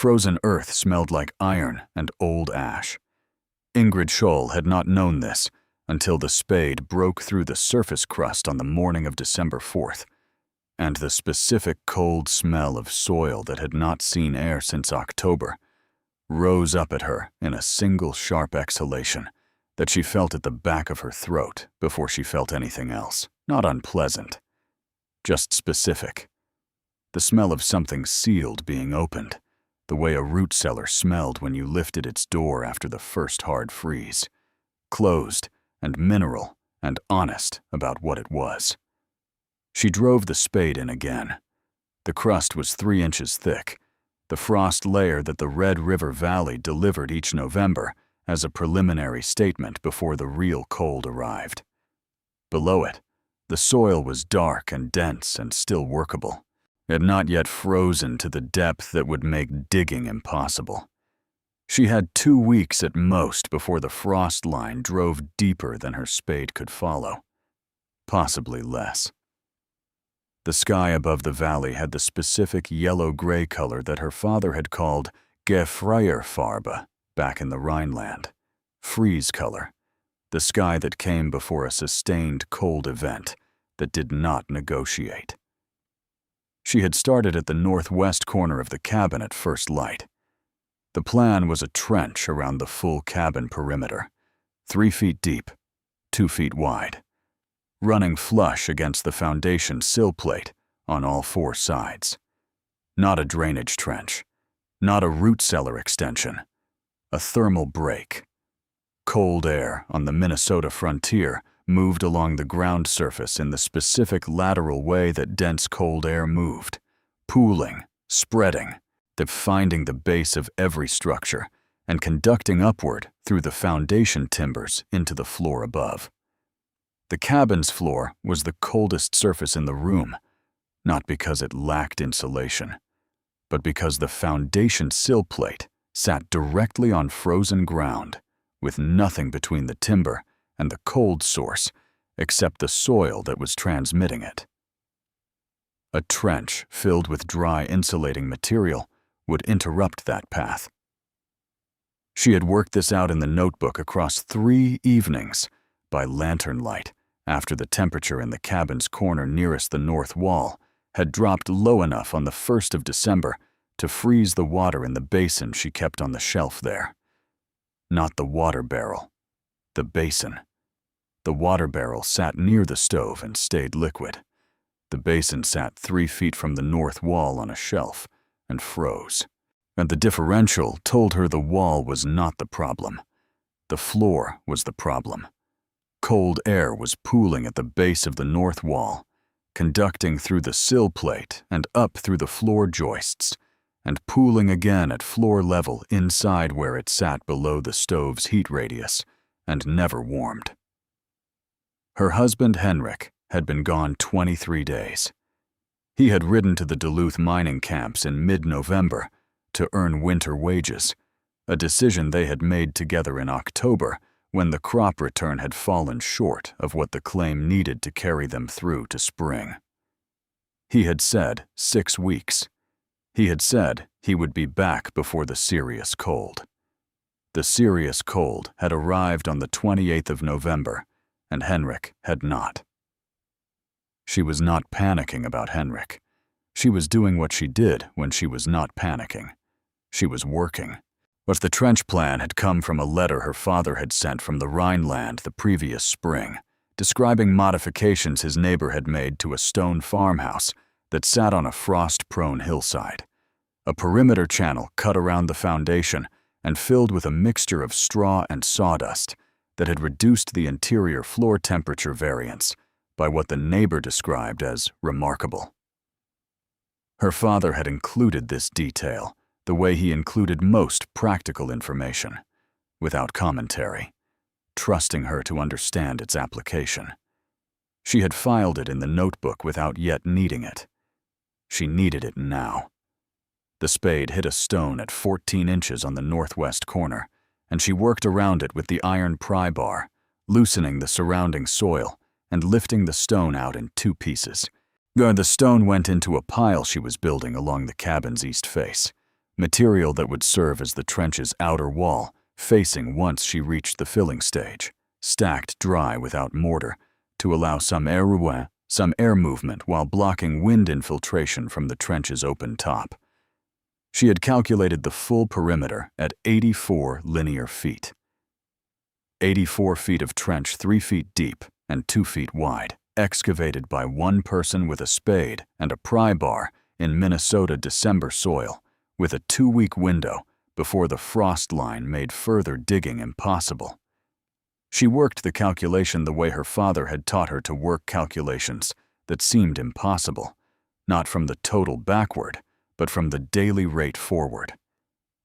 Frozen earth smelled like iron and old ash. Ingrid Scholl had not known this until the spade broke through the surface crust on the morning of December 4th, and the specific cold smell of soil that had not seen air since October rose up at her in a single sharp exhalation that she felt at the back of her throat before she felt anything else. Not unpleasant, just specific. The smell of something sealed being opened, the way a root cellar smelled when you lifted its door after the first hard freeze. Closed and mineral and honest about what it was. She drove the spade in again. The crust was 3 inches thick, the frost layer that the Red River Valley delivered each November as a preliminary statement before the real cold arrived. Below it, the soil was dark and dense and still workable. It had not yet frozen to the depth that would make digging impossible. She had 2 weeks at most before the frost line drove deeper than her spade could follow, possibly less. The sky above the valley had the specific yellow-gray color that her father had called Gefrierfarbe back in the Rhineland, freeze color, the sky that came before a sustained cold event that did not negotiate. She had started at the northwest corner of the cabin at first light. The plan was a trench around the full cabin perimeter, 3 feet deep, 2 feet wide, running flush against the foundation sill plate on all 4 sides. Not a drainage trench, not a root cellar extension, a thermal break. Cold air on the Minnesota frontier moved along the ground surface in the specific lateral way that dense cold air moved, pooling, spreading, finding the base of every structure and conducting upward through the foundation timbers into the floor above. The cabin's floor was the coldest surface in the room, not because it lacked insulation, but because the foundation sill plate sat directly on frozen ground, with nothing between the timber and the cold source except the soil that was transmitting it. A trench filled with dry insulating material would interrupt that path. She had worked this out in the notebook across 3 evenings by lantern light after the temperature in the cabin's corner nearest the north wall had dropped low enough on the 1st of December to freeze the water in the basin she kept on the shelf there. Not the water barrel, the basin. The water barrel sat near the stove and stayed liquid. The basin sat 3 feet from the north wall on a shelf and froze. And the differential told her the wall was not the problem. The floor was the problem. Cold air was pooling at the base of the north wall, conducting through the sill plate and up through the floor joists, and pooling again at floor level inside where it sat below the stove's heat radius, and never warmed. Her husband Henrik had been gone 23 days. He had ridden to the Duluth mining camps in mid-November to earn winter wages, a decision they had made together in October when the crop return had fallen short of what the claim needed to carry them through to spring. He had said 6 weeks. He had said he would be back before the serious cold. The serious cold had arrived on the 28th of November, and Henrik had not. She was not panicking about Henrik. She was doing what she did when she was not panicking. She was working. But the trench plan had come from a letter her father had sent from the Rhineland the previous spring, describing modifications his neighbor had made to a stone farmhouse that sat on a frost-prone hillside. A perimeter channel cut around the foundation and filled with a mixture of straw and sawdust that had reduced the interior floor temperature variance by what the neighbor described as remarkable. Her father had included this detail the way he included most practical information, without commentary, trusting her to understand its application. She had filed it in the notebook without yet needing it. She needed it now. The spade hit a stone at 14 inches on the northwest corner, and she worked around it with the iron pry bar, loosening the surrounding soil and lifting the stone out in 2 pieces. The stone went into a pile she was building along the cabin's east face, material that would serve as the trench's outer wall, facing once she reached the filling stage, stacked dry without mortar, to allow some air movement while blocking wind infiltration from the trench's open top. She had calculated the full perimeter at 84 linear feet. 84 feet of trench 3 feet deep and 2 feet wide, excavated by one person with a spade and a pry bar in Minnesota December soil, with a 2-week window before the frost line made further digging impossible. She worked the calculation the way her father had taught her to work calculations that seemed impossible, not from the total backward, but from the daily rate forward.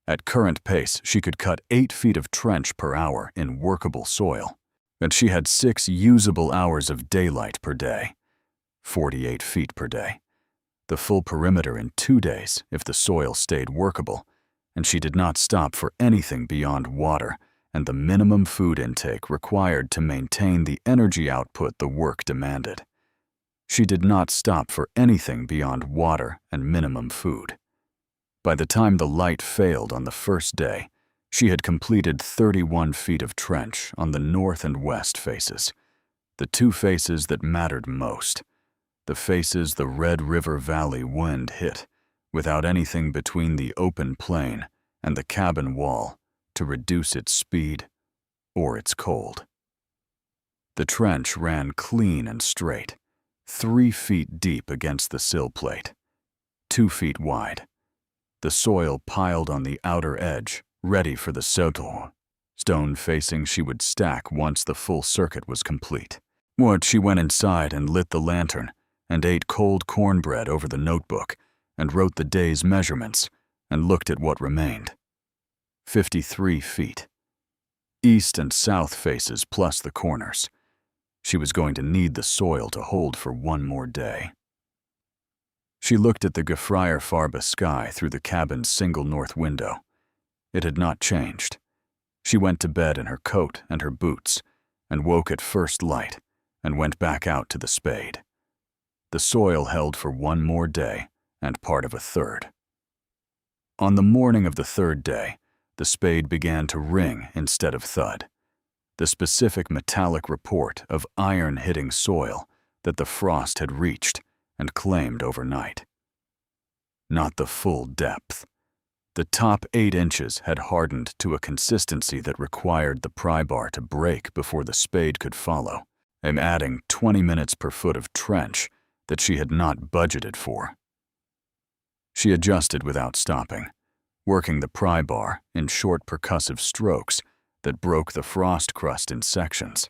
At current pace, she could cut 8 feet of trench per hour in workable soil, and she had 6 usable hours of daylight per day, 48 feet per day. The full perimeter in 2 days if the soil stayed workable, and she did not stop for anything beyond water and the minimum food intake required to maintain the energy output the work demanded. She did not stop for anything beyond water and minimum food. By the time the light failed on the first day, she had completed 31 feet of trench on the north and west faces, the 2 faces that mattered most, the faces the Red River Valley wind hit, without anything between the open plain and the cabin wall to reduce its speed or its cold. The trench ran clean and straight, 3 feet deep against the sill plate, 2 feet wide. The soil piled on the outer edge, ready for the stone facing she would stack once the full circuit was complete. She went inside and lit the lantern and ate cold cornbread over the notebook and wrote the day's measurements and looked at what remained. 53 feet. East and south faces plus the corners. She was going to need the soil to hold for 1 more day. She looked at the Gefrierfarbe sky through the cabin's single north window. It had not changed. She went to bed in her coat and her boots and woke at first light and went back out to the spade. The soil held for 1 more day and part of a third. On the morning of the 3rd day, the spade began to ring instead of thud, the specific metallic report of iron hitting soil that the frost had reached and claimed overnight. Not the full depth. The top 8 inches had hardened to a consistency that required the pry bar to break before the spade could follow, and adding 20 minutes per foot of trench that she had not budgeted for. She adjusted without stopping, working the pry bar in short percussive strokes that broke the frost crust in sections,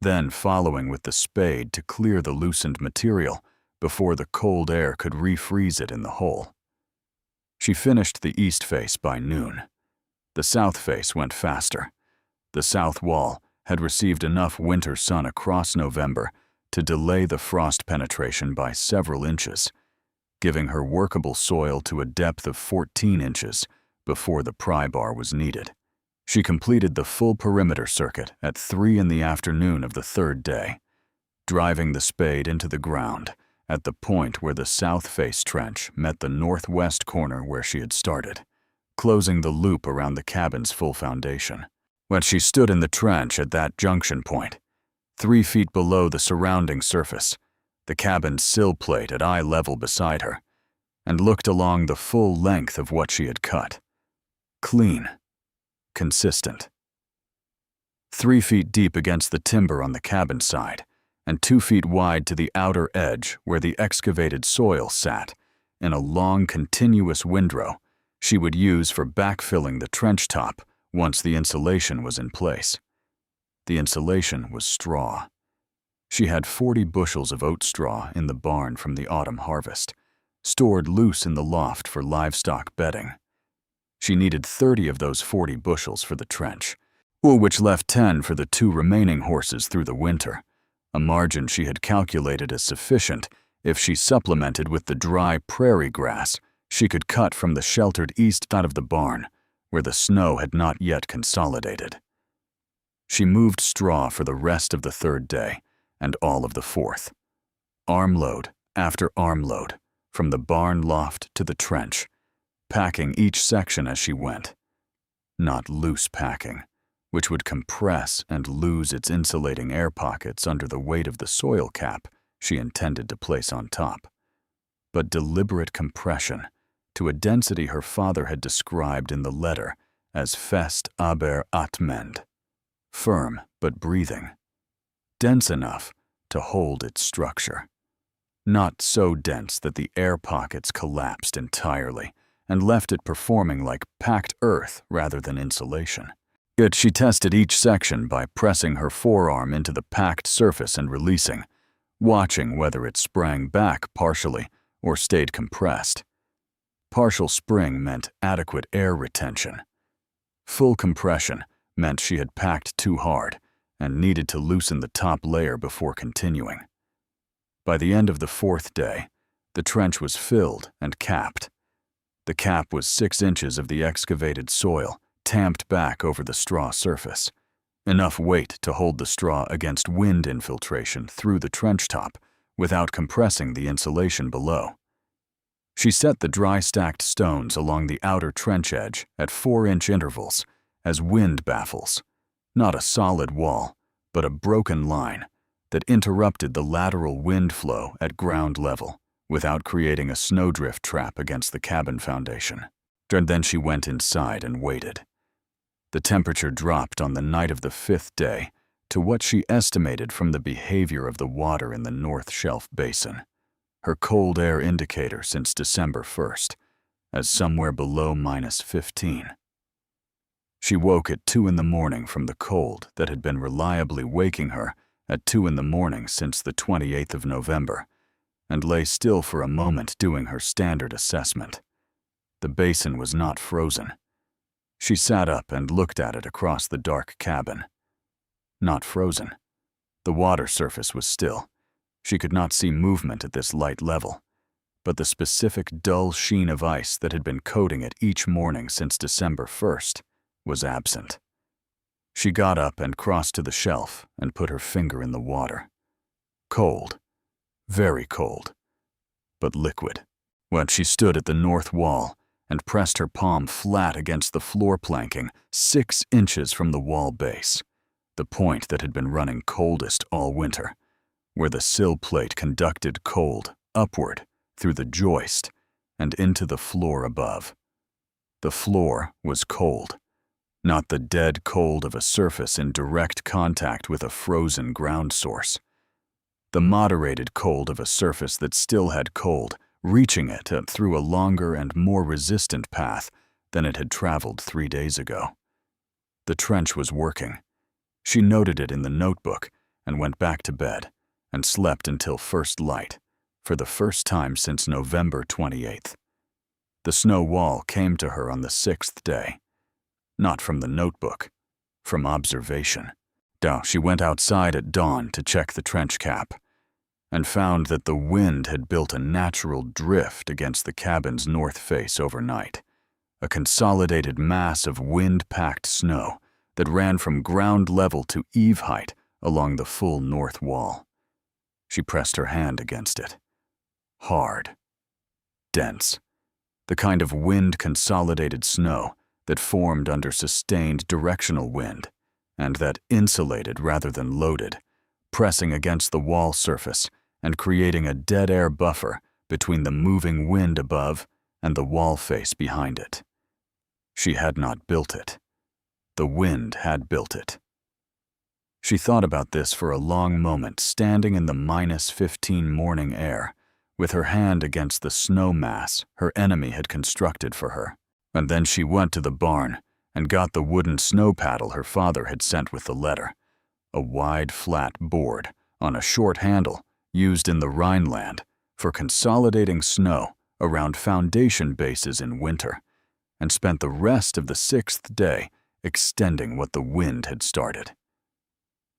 then following with the spade to clear the loosened material before the cold air could refreeze it in the hole. She finished the east face by noon. The south face went faster. The south wall had received enough winter sun across November to delay the frost penetration by several inches, giving her workable soil to a depth of 14 inches before the pry bar was needed. She completed the full perimeter circuit at 3 in the afternoon of the 3rd day, driving the spade into the ground at the point where the south face trench met the northwest corner where she had started, closing the loop around the cabin's full foundation. When she stood in the trench at that junction point, 3 feet below the surrounding surface, the cabin's sill plate at eye level beside her, and looked along the full length of what she had cut. Clean. Consistent. 3 feet deep against the timber on the cabin side, and 2 feet wide to the outer edge where the excavated soil sat, in a long continuous windrow she would use for backfilling the trench top once the insulation was in place. The insulation was straw. She had 40 bushels of oat straw in the barn from the autumn harvest, stored loose in the loft for livestock bedding. She needed 30 of those 40 bushels for the trench, which left 10 for the 2 remaining horses through the winter, a margin she had calculated as sufficient if she supplemented with the dry prairie grass she could cut from the sheltered east side of the barn, where the snow had not yet consolidated. She moved straw for the rest of the 3rd day and all of the 4th. Armload after armload, from the barn loft to the trench, packing each section as she went. Not loose packing, which would compress and lose its insulating air pockets under the weight of the soil cap she intended to place on top, but deliberate compression to a density her father had described in the letter as fest aber atmend, firm but breathing, dense enough to hold its structure. Not so dense that the air pockets collapsed entirely and left it performing like packed earth rather than insulation. Yet she tested each section by pressing her forearm into the packed surface and releasing, watching whether it sprang back partially or stayed compressed. Partial spring meant adequate air retention. Full compression meant she had packed too hard and needed to loosen the top layer before continuing. By the end of the 4th day, the trench was filled and capped. The cap was 6 inches of the excavated soil tamped back over the straw surface, enough weight to hold the straw against wind infiltration through the trench top without compressing the insulation below. She set the dry stacked stones along the outer trench edge at 4-inch intervals as wind baffles, not a solid wall, but a broken line that interrupted the lateral wind flow at ground level without creating a snowdrift trap against the cabin foundation. And then she went inside and waited. The temperature dropped on the night of the 5th day to what she estimated from the behavior of the water in the North Shelf Basin, her cold air indicator since December 1st, as somewhere below -15. She woke at 2 in the morning from the cold that had been reliably waking her at 2 in the morning since the 28th of November, and lay still for a moment doing her standard assessment. The basin was not frozen. She sat up and looked at it across the dark cabin. Not frozen. The water surface was still. She could not see movement at this light level, but the specific dull sheen of ice that had been coating it each morning since December 1st was absent. She got up and crossed to the shelf and put her finger in the water. Cold. Very cold. But liquid. When she stood at the north wall and pressed her palm flat against the floor planking 6 inches from the wall base, the point that had been running coldest all winter, where the sill plate conducted cold upward through the joist and into the floor above. The floor was cold, not the dead cold of a surface in direct contact with a frozen ground source. The moderated cold of a surface that still had cold, reaching it through a longer and more resistant path than it had traveled 3 days ago. The trench was working. She noted it in the notebook and went back to bed and slept until first light, for the first time since November 28th. The snow wall came to her on the 6th day, not from the notebook, from observation. She went outside at dawn to check the trench cap, and found that the wind had built a natural drift against the cabin's north face overnight, a consolidated mass of wind-packed snow that ran from ground level to eave height along the full north wall. She pressed her hand against it. Hard. Dense. The kind of wind-consolidated snow that formed under sustained directional wind, and that insulated rather than loaded, pressing against the wall surface and creating a dead air buffer between the moving wind above and the wall face behind it. She had not built it. The wind had built it. She thought about this for a long moment, standing in the -15 morning air, with her hand against the snow mass her enemy had constructed for her. And then she went to the barn and got the wooden snow paddle her father had sent with the letter, a wide, flat board on a short handle used in the Rhineland for consolidating snow around foundation bases in winter, and spent the rest of the 6th day extending what the wind had started.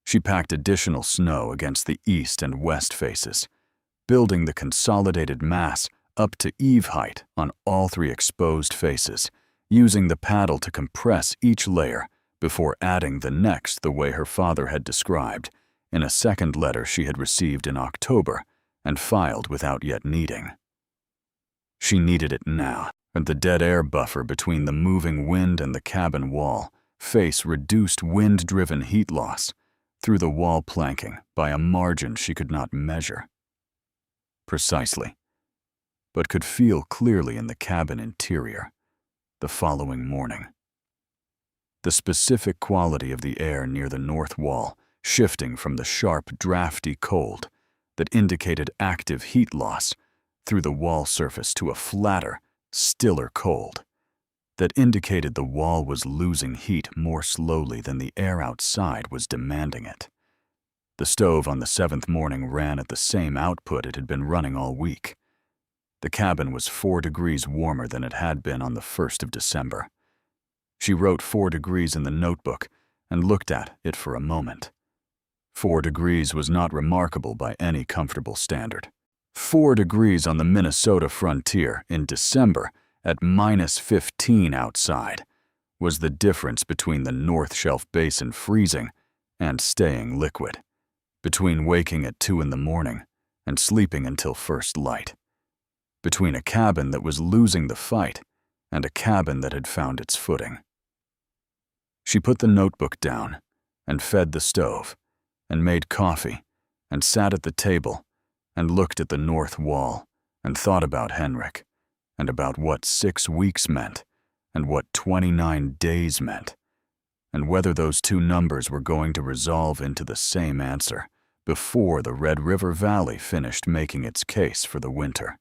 She packed additional snow against the east and west faces, building the consolidated mass up to eave height on all 3 exposed faces, using the paddle to compress each layer before adding the next the way her father had described in a second letter she had received in October and filed without yet needing. She needed it now. and the dead air buffer between the moving wind and the cabin wall face reduced wind-driven heat loss through the wall planking by a margin she could not measure precisely, but could feel clearly in the cabin interior the following morning. The specific quality of the air near the north wall shifting from the sharp, drafty cold that indicated active heat loss through the wall surface to a flatter, stiller cold that indicated the wall was losing heat more slowly than the air outside was demanding it. The stove on the 7th morning ran at the same output it had been running all week. The cabin was 4 degrees warmer than it had been on the 1st of December. She wrote 4 degrees in the notebook and looked at it for a moment. 4 degrees was not remarkable by any comfortable standard. 4 degrees on the Minnesota frontier in December at -15 outside was the difference between the North Shelf Basin freezing and staying liquid, between waking at 2 in the morning and sleeping until first light, between a cabin that was losing the fight and a cabin that had found its footing. She put the notebook down and fed the stove and made coffee and sat at the table and looked at the north wall and thought about Henrik and about what 6 weeks meant and what 29 days meant and whether those 2 numbers were going to resolve into the same answer before the Red River Valley finished making its case for the winter.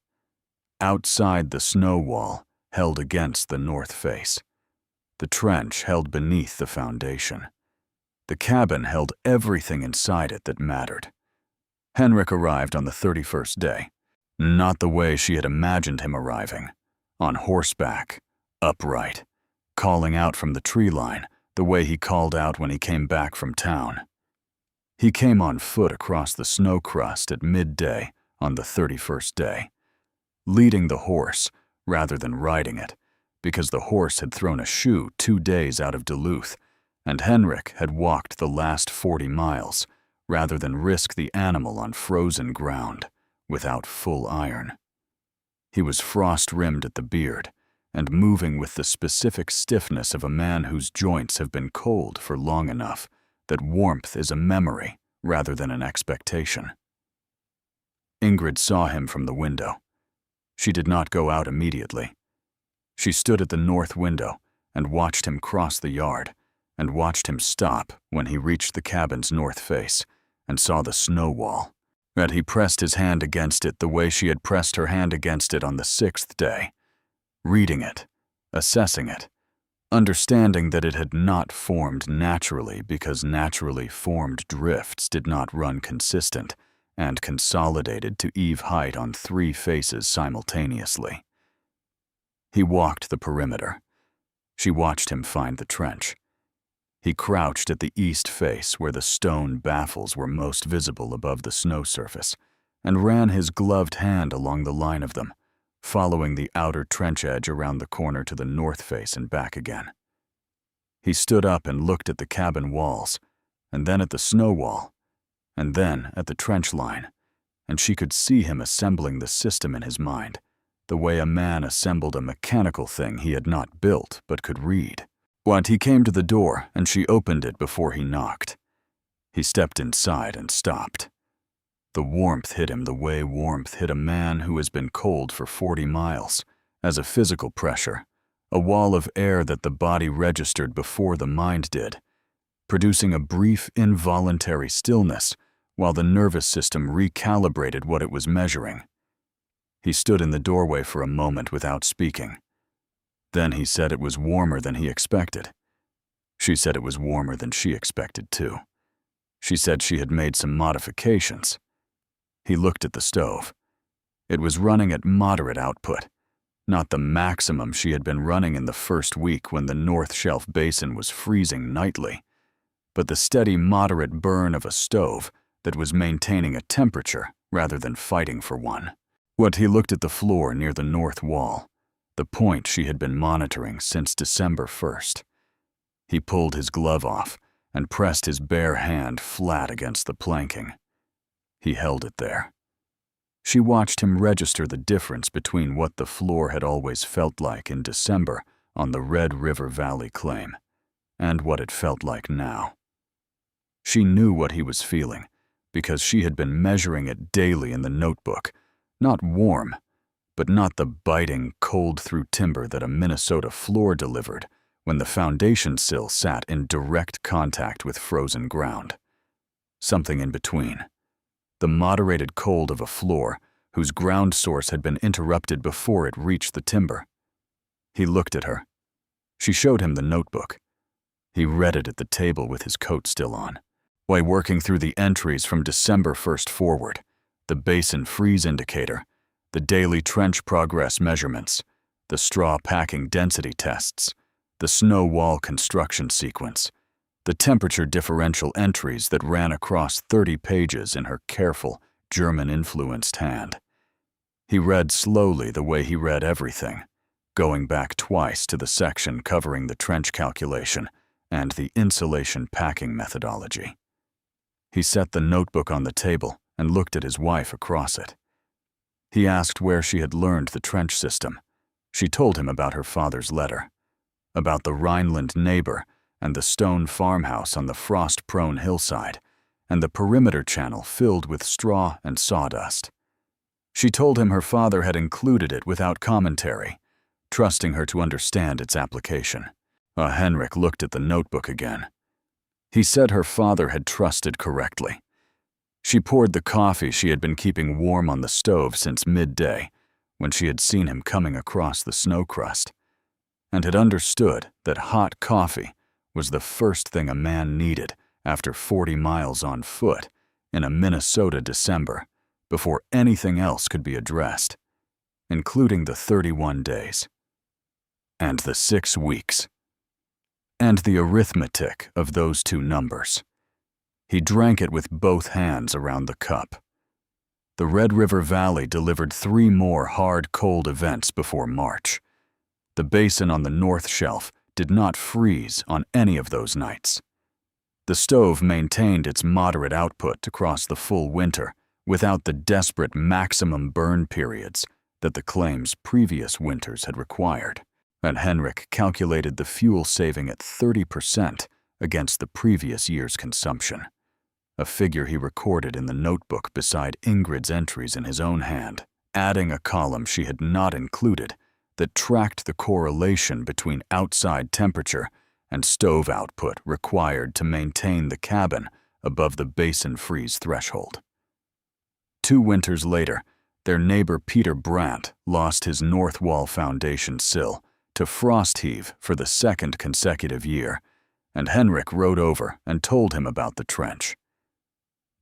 Outside the snow wall held against the north face. The trench held beneath the foundation. The cabin held everything inside it that mattered. Henrik arrived on the 31st day, not the way she had imagined him arriving, on horseback, upright, calling out from the tree line the way he called out when he came back from town. He came on foot across the snow crust at midday on the 31st day, leading the horse rather than riding it, because the horse had thrown a shoe 2 days out of Duluth, and Henrik had walked the last 40 miles rather than risk the animal on frozen ground without full iron. He was frost-rimmed at the beard and moving with the specific stiffness of a man whose joints have been cold for long enough that warmth is a memory rather than an expectation. Ingrid saw him from the window. She did not go out immediately. She stood at the north window and watched him cross the yard and watched him stop when he reached the cabin's north face and saw the snow wall. And he pressed his hand against it the way she had pressed her hand against it on the 6th day, reading it, assessing it, understanding that it had not formed naturally because naturally formed drifts did not run consistent and consolidated to eve height on 3 faces simultaneously. He walked the perimeter. She watched him find the trench. He crouched at the east face where the stone baffles were most visible above the snow surface and ran his gloved hand along the line of them, following the outer trench edge around the corner to the north face and back again. He stood up and looked at the cabin walls, and then at the snow wall, and then at the trench line, and she could see him assembling the system in his mind, the way a man assembled a mechanical thing he had not built but could read. But he came to the door, and she opened it before he knocked. He stepped inside and stopped. The warmth hit him the way warmth hit a man who has been cold for 40 miles, as a physical pressure, a wall of air that the body registered before the mind did, producing a brief involuntary stillness while the nervous system recalibrated what it was measuring. He stood in the doorway for a moment without speaking. Then he said it was warmer than he expected. She said it was warmer than she expected too. She said she had made some modifications. He looked at the stove. It was running at moderate output, not the maximum she had been running in the first week when the North Shelf Basin was freezing nightly, but the steady moderate burn of a stove that was maintaining a temperature rather than fighting for one. He looked at the floor near the north wall, the point she had been monitoring since December 1st. He pulled his glove off and pressed his bare hand flat against the planking. He held it there. She watched him register the difference between what the floor had always felt like in December on the Red River Valley claim and what it felt like now. She knew what he was feeling because she had been measuring it daily in the notebook, not warm, but not the biting, cold-through timber that a Minnesota floor delivered when the foundation sill sat in direct contact with frozen ground. Something in between. The moderated cold of a floor whose ground source had been interrupted before it reached the timber. He looked at her. She showed him the notebook. He read it at the table with his coat still on, while working through the entries from December 1st forward, the basin freeze indicator, the daily trench progress measurements, the straw packing density tests, the snow wall construction sequence, the temperature differential entries that ran across 30 pages in her careful, German-influenced hand. He read slowly the way he read everything, going back twice to the section covering the trench calculation and the insulation packing methodology. He set the notebook on the table and looked at his wife across it. He asked where she had learned the trench system. She told him about her father's letter, about the Rhineland neighbor and the stone farmhouse on the frost-prone hillside, and the perimeter channel filled with straw and sawdust. She told him her father had included it without commentary, trusting her to understand its application. Henrik looked at the notebook again. He said her father had trusted correctly. She poured the coffee she had been keeping warm on the stove since midday, when she had seen him coming across the snow crust, and had understood that hot coffee was the first thing a man needed after 40 miles on foot in a Minnesota December before anything else could be addressed, including the 31 days, and the 6 weeks, and the arithmetic of those two numbers. He drank it with both hands around the cup. The Red River Valley delivered 3 more hard, cold events before March. The basin on the north shelf did not freeze on any of those nights. The stove maintained its moderate output across the full winter without the desperate maximum burn periods that the claim's previous winters had required, and Henrik calculated the fuel saving at 30% against the previous year's consumption, a figure he recorded in the notebook beside Ingrid's entries in his own hand, adding a column she had not included that tracked the correlation between outside temperature and stove output required to maintain the cabin above the basin freeze threshold. 2 winters later, their neighbor Peter Brandt lost his north wall foundation sill to frost heave for the 2nd consecutive year, and Henrik rode over and told him about the trench.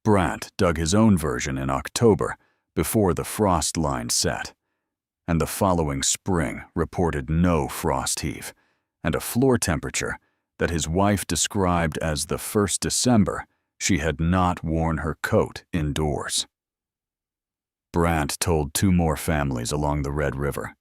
Brandt dug his own version in October before the frost line set, and the following spring reported no frost heave and a floor temperature that his wife described as the first December she had not worn her coat indoors. Brandt told 2 more families along the Red River.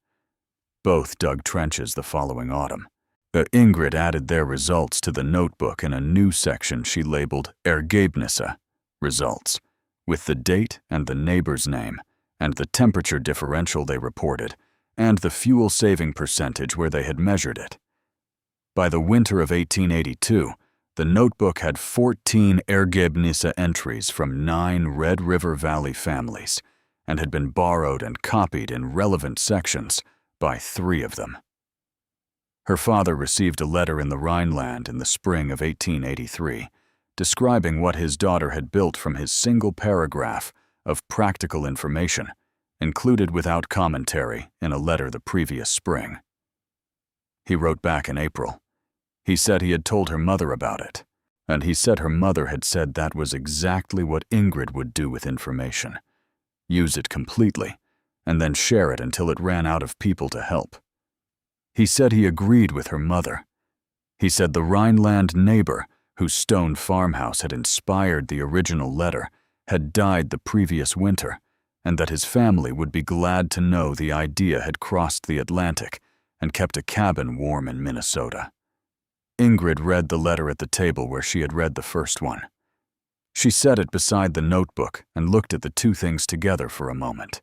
Both dug trenches the following autumn. Ingrid added their results to the notebook in a new section she labeled Ergebnisse, results, with the date and the neighbor's name, and the temperature differential they reported, and the fuel saving percentage where they had measured it. By the winter of 1882, the notebook had 14 Ergebnisse entries from 9 Red River Valley families, and had been borrowed and copied in relevant sections by 3 of them. Her father received a letter in the Rhineland in the spring of 1883, describing what his daughter had built from his single paragraph of practical information, included without commentary in a letter the previous spring. He wrote back in April. He said he had told her mother about it, and he said her mother had said that was exactly what Ingrid would do with information. Use it completely, and then share it until it ran out of people to help. He said he agreed with her mother. He said the Rhineland neighbor, whose stone farmhouse had inspired the original letter, had died the previous winter, and that his family would be glad to know the idea had crossed the Atlantic and kept a cabin warm in Minnesota. Ingrid read the letter at the table where she had read the first one. She set it beside the notebook and looked at the two things together for a moment.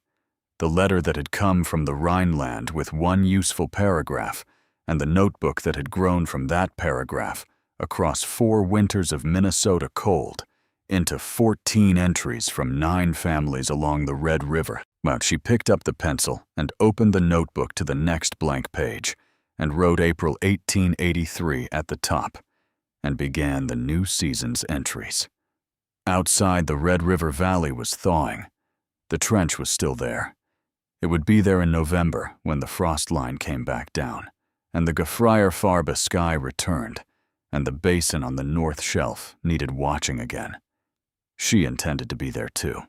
The letter that had come from the Rhineland with one useful paragraph, and the notebook that had grown from that paragraph across 4 winters of Minnesota cold into 14 entries from 9 families along the Red River. Well, she picked up the pencil and opened the notebook to the next blank page and wrote April 1883 at the top and began the new season's entries. Outside, the Red River Valley was thawing. The trench was still there. It would be there in November when the frost line came back down, and the Gefrierfarbe sky returned, and the basin on the north shelf needed watching again. She intended to be there too.